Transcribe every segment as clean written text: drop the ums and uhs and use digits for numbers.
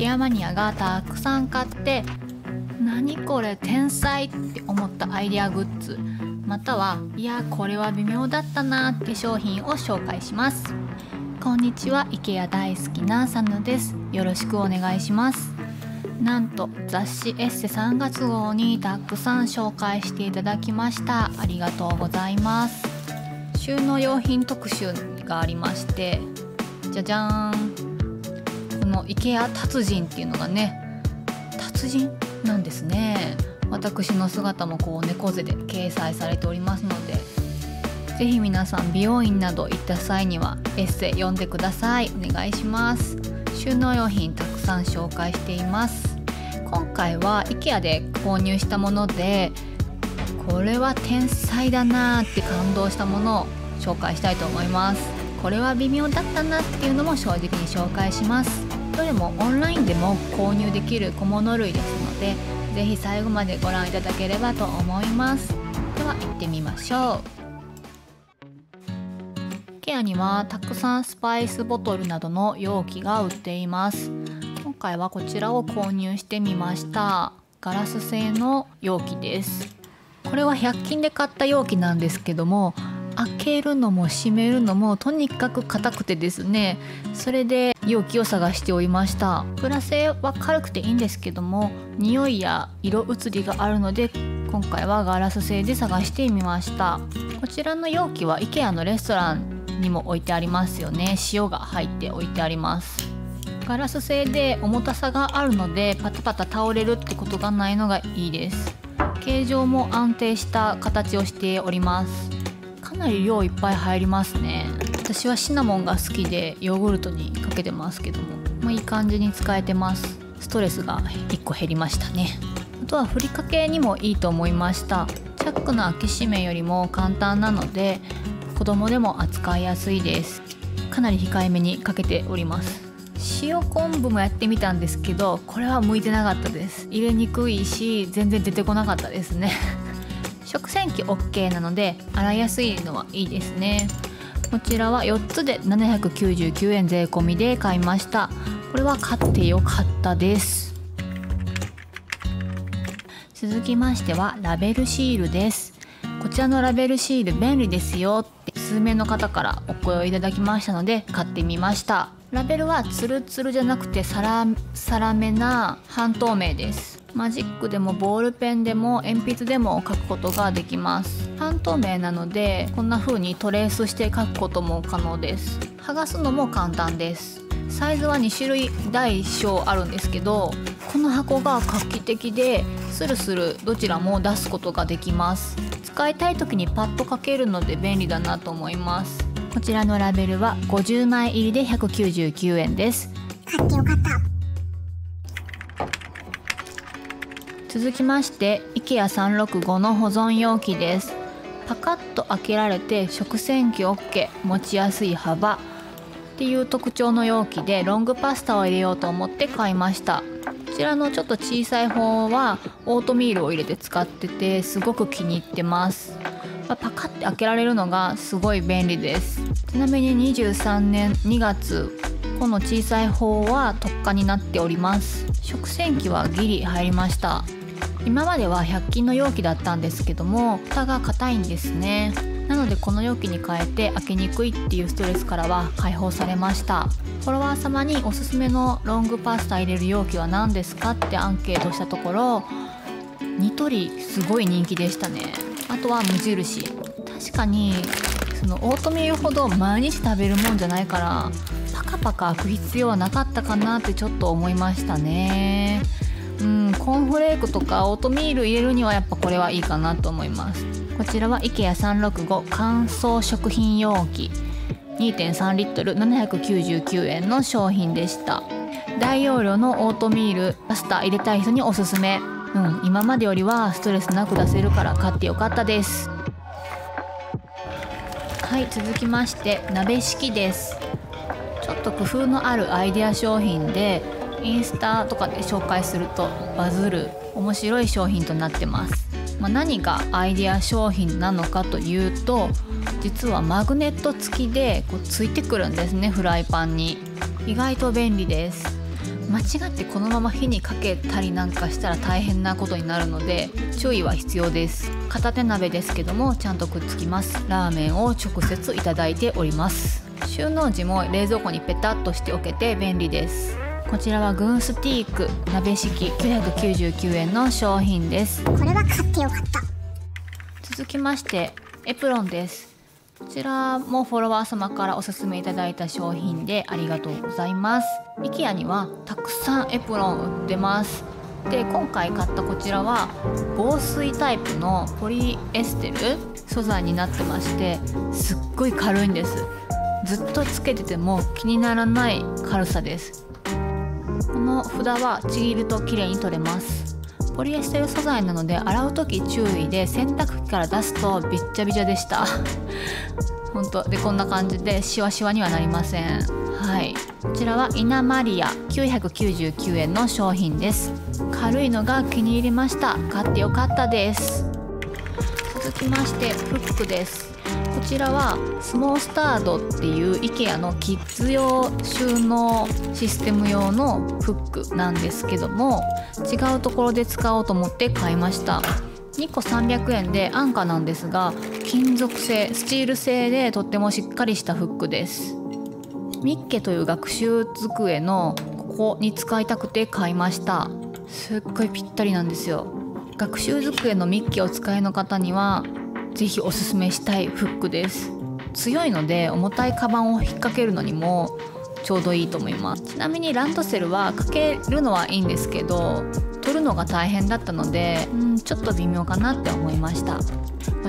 IKEA マニアがたくさん買って何これ天才って思ったアイデアグッズ、またはいやこれは微妙だったなって商品を紹介します。こんにちは、 IKEA 大好きなサヌです。よろしくお願いします。なんと雑誌エッセ3月号にたくさん紹介していただきました。ありがとうございます。収納用品特集がありまして、じゃじゃーん、この IKEA 達人っていうのがね、達人なんですね。私の姿もこう猫背で掲載されておりますので、ぜひ皆さん美容院など行った際にはエッセ読んでください。お願いします。収納用品たくさん紹介しています。今回は IKEA で購入したもので、これは天才だなって感動したものを紹介したいと思います。これは微妙だったなっていうのも正直に紹介します。どれもオンラインでも購入できる小物類ですので、ぜひ最後までご覧いただければと思います。では行ってみましょう。IKEA にはたくさんスパイスボトルなどの容器が売っています。今回はこちらを購入してみました。ガラス製の容器です。これは100均で買った容器なんですけども、開けるのも閉めるのもとにかく硬くてですね、それで容器を探しておりました。プラ製は軽くていいんですけども、匂いや色移りがあるので今回はガラス製で探してみました。こちらの容器は IKEA のレストランにも置いてありますよね。塩が入って置いてあります。ガラス製で重たさがあるのでパタパタ倒れるってことがないのがいいです。形状も安定した形をしております。かなり量いっぱい入りますね。私はシナモンが好きでヨーグルトにかけてますけども、いい感じに使えてます。ストレスが1個減りましたね。あとはふりかけにもいいと思いました。チャックの開け閉めよりも簡単なので子供でも扱いやすいです。かなり控えめにかけております。塩昆布もやってみたんですけど、これは向いてなかったです。入れにくいし全然出てこなかったですね。食洗機 OK なので洗いやすいのはいいですね。こちらは4つで799円税込みで買いました。これは買ってよかったです。続きましてはラベルシールです。こちらのラベルシール便利ですよって数名の方からお声をいただきましたので買ってみました。ラベルはツルツルじゃなくてサラめな半透明です。マジックでもボールペンでも鉛筆でも書くことができます。半透明なのでこんな風にトレースして書くことも可能です。剥がすのも簡単です。サイズは2種類大小あるんですけど、この箱が画期的でスルスルどちらも出すことができます。使いたい時にパッと書けるので便利だなと思います。こちらのラベルは50枚入りで199円です。買ってよかった。続きまして IKEA365 の保存容器です。パカッと開けられて食洗機 OK、 持ちやすい幅っていう特徴の容器でロングパスタを入れようと思って買いました。こちらのちょっと小さい方はオートミールを入れて使っててすごく気に入ってます。パカッて開けられるのがすごい便利です。ちなみに23年2月この小さい方は特価になっております。食洗機はギリ入りました。今までは100均の容器だったんですけども蓋が硬いんですね。なのでこの容器に変えて開けにくいっていうストレスからは解放されました。フォロワー様におすすめのロングパスタ入れる容器は何ですかってアンケートしたところ、ニトリすごい人気でしたね。あとは無印。確かにそのオートミールほど毎日食べるもんじゃないからパカパカ開く必要はなかったかなってちょっと思いましたね。コーンフレークとかオートミール入れるにはやっぱこれはいいかなと思います。こちらは IKEA365 乾燥食品容器 2.3 リットル799円の商品でした。大容量のオートミールパスタ入れたい人におすすめ。今までよりはストレスなく出せるから買ってよかったです。はい、続きまして鍋敷きです。ちょっと工夫のあるアイデア商品でインスタとかで紹介するとバズる面白い商品となってます。何がアイデア商品なのかというと、実はマグネット付きでついてくるんですね、フライパンに。意外と便利です。間違ってこのまま火にかけたりなんかしたら大変なことになるので注意は必要です。片手鍋ですけどもちゃんとくっつきます。ラーメンを直接いただいております。収納時も冷蔵庫にペタッとしておけて便利です。こちらはグンスティーク鍋敷999円の商品です。これは買ってよかった。続きましてエプロンです。こちらもフォロワー様からおすすめいただいた商品でありがとうございます。 IKEA にはたくさんエプロン売ってます。で今回買ったこちらは防水タイプのポリエステル素材になってまして、すっごい軽いんです。ずっとつけてても気にならない軽さです。この札はちぎると綺麗に取れます。ポリエステル素材なので洗う時注意で、洗濯機から出すとびっちゃびちゃでした本当でこんな感じでシワシワにはなりません。はい、こちらはイナマリア999円の商品です。軽いのが気に入りました。買ってよかったです。続きましてフックです。こちらはスモースタードっていう IKEA のキッズ用収納システム用のフックなんですけども、違うところで使おうと思って買いました。2個300円で安価なんですが、金属製スチール製でとってもしっかりしたフックです。ミッケという学習机のここに使いたくて買いました。すっごいぴったりなんですよ。学習机のミッケを使いの方にはぜひおすすめしたいフックです。強いので重たいカバンを引っ掛けるのにもちょうどいいと思います。ちなみにランドセルはかけるのはいいんですけど、取るのが大変だったのでちょっと微妙かなって思いました。こ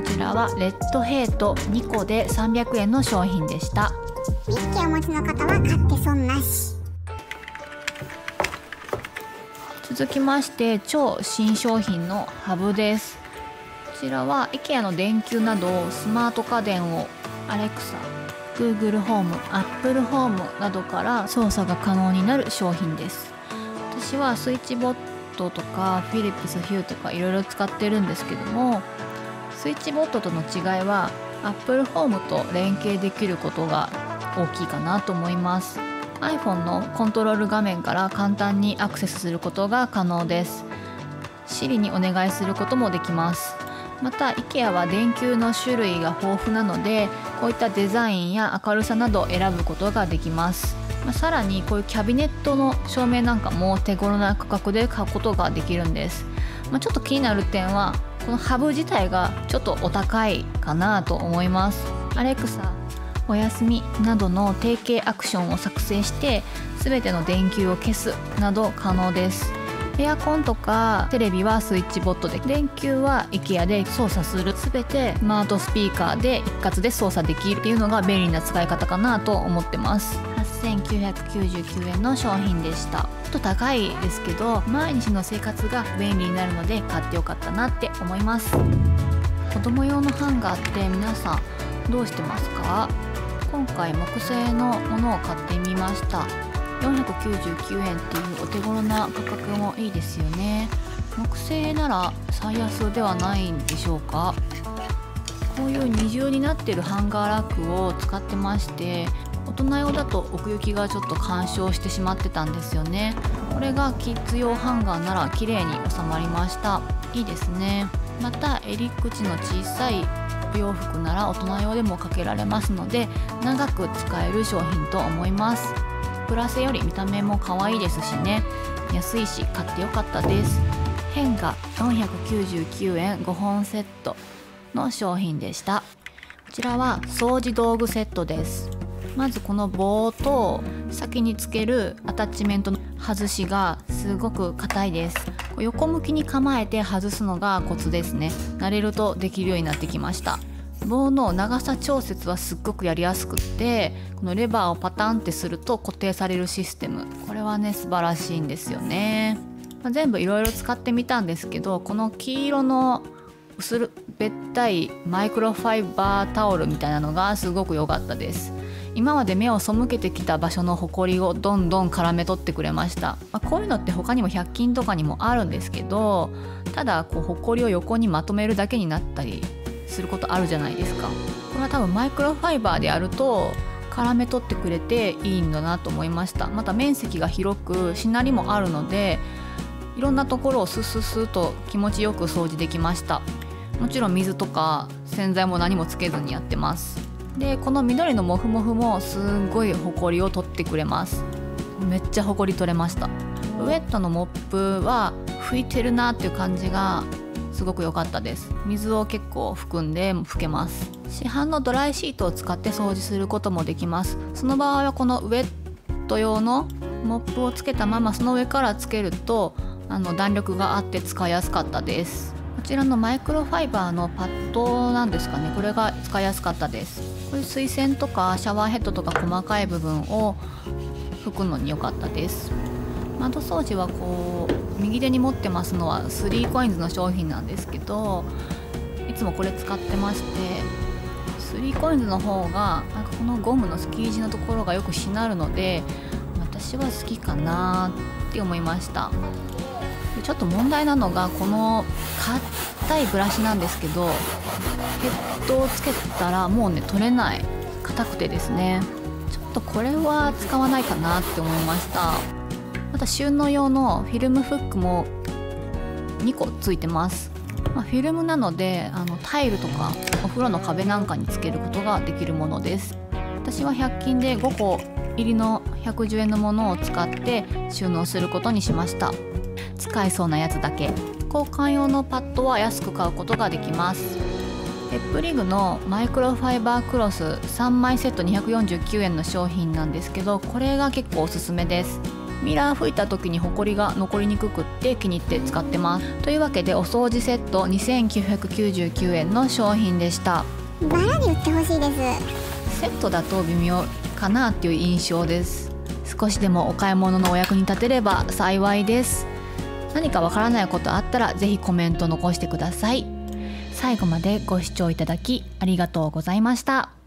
ちらはレッドヘイト2個で300円の商品でした。ミッキーをお持ちの方は買って損なし。続きまして超新商品のハブです。こちらは IKEA の電球などスマート家電を Alexa、Google ホーム、Apple ホームなどから操作が可能になる商品です。私はスイッチボットとかフィリップスヒューとかいろいろ使ってるんですけども、スイッチボットとの違いは Apple ホームと連携できることが大きいかなと思います。 iPhone のコントロール画面から簡単にアクセスすることが可能です。 Siri にお願いすることもできます。また IKEA は電球の種類が豊富なので、こういったデザインや明るさなどを選ぶことができます。さらにこういうキャビネットの照明なんかも手頃な価格で買うことができるんです。ちょっと気になる点はこのハブ自体がちょっとお高いかなと思います。アレクサ、おやすみなどの定型アクションを作成して全ての電球を消すなど可能です。エアコンとかテレビはスイッチボットで、電球は IKEA で操作する、全てスマートスピーカーで一括で操作できるっていうのが便利な使い方かなと思ってます。8999円の商品でした。ちょっと高いですけど毎日の生活が便利になるので買ってよかったなって思います。子供用のハンガーって皆さんどうしてますか？今回木製のものを買ってみました。499円っていうお手頃な価格もいいですよね。木製なら最安ではないんでしょうか。こういう二重になってるハンガーラックを使ってまして、大人用だと奥行きがちょっと干渉してしまってたんですよね。これがキッズ用ハンガーなら綺麗に収まりました。いいですね。また襟口の小さいお洋服なら大人用でもかけられますので長く使える商品と思います。プラスより見た目も可愛いですしね、安いし買ってよかったです。変が499円5本セットの商品でした。こちらは掃除道具セットです。まずこの棒と先につけるアタッチメントの外しがすごく硬いです。横向きに構えて外すのがコツですね。慣れるとできるようになってきました。棒の長さ調節はすっごくやりやすくって、このレバーをパタンってすると固定されるシステム、これはね素晴らしいんですよね。全部いろいろ使ってみたんですけど、この黄色の薄べったいマイクロファイバータオルみたいなのがすごく良かったです。今まで目を背けてきた場所のホコリをどんどん絡め取ってくれました。こういうのって他にも100均とかにもあるんですけど、ただホコリを横にまとめるだけになったりすることあるじゃないですか。これは多分マイクロファイバーでやると絡め取ってくれていいんだなと思いました。また面積が広くしなりもあるので、いろんなところをスッスッと気持ちよく掃除できました。もちろん水とか洗剤も何もつけずにやってます。でこの緑のモフモフもすんごいホコリを取ってくれます。めっちゃホコリ取れました。ウェットのモップは拭いてるなっていう感じがすごく良かったです。水を結構含んで拭けます。市販のドライシートを使って掃除することもできます。その場合はこのウェット用のモップをつけたままその上からつけると弾力があって使いやすかったです。こちらのマイクロファイバーのパッドなんですかね、これが使いやすかったです。これ水栓とかシャワーヘッドとか細かい部分を拭くのに良かったです。窓掃除はこう右手に持ってますのは3COINSの商品なんですけど、いつもこれ使ってまして、3COINSの方がなんかこのゴムのスキー地のところがよくしなるので、私は好きかなって思いました。でちょっと問題なのがこの硬いブラシなんですけど、ヘッドをつけたらもうね取れない、硬くてですね、ちょっとこれは使わないかなって思いました。また収納用のフィルムフックも2個ついてます。フィルムなのでタイルとかお風呂の壁なんかにつけることができるものです。私は100均で5個入りの110円のものを使って収納することにしました。使えそうなやつだけ。交換用のパッドは安く買うことができます。ペップリグのマイクロファイバークロス3枚セット249円の商品なんですけど、これが結構おすすめです。ミラー拭いた時にホコリが残りにくくって気に入って使ってます。というわけでお掃除セット2999円の商品でした。バラで売ってほしいです。セットだと微妙かなっていう印象です。少しでもお買い物のお役に立てれば幸いです。何かわからないことあったらぜひコメント残してください。最後までご視聴いただきありがとうございました。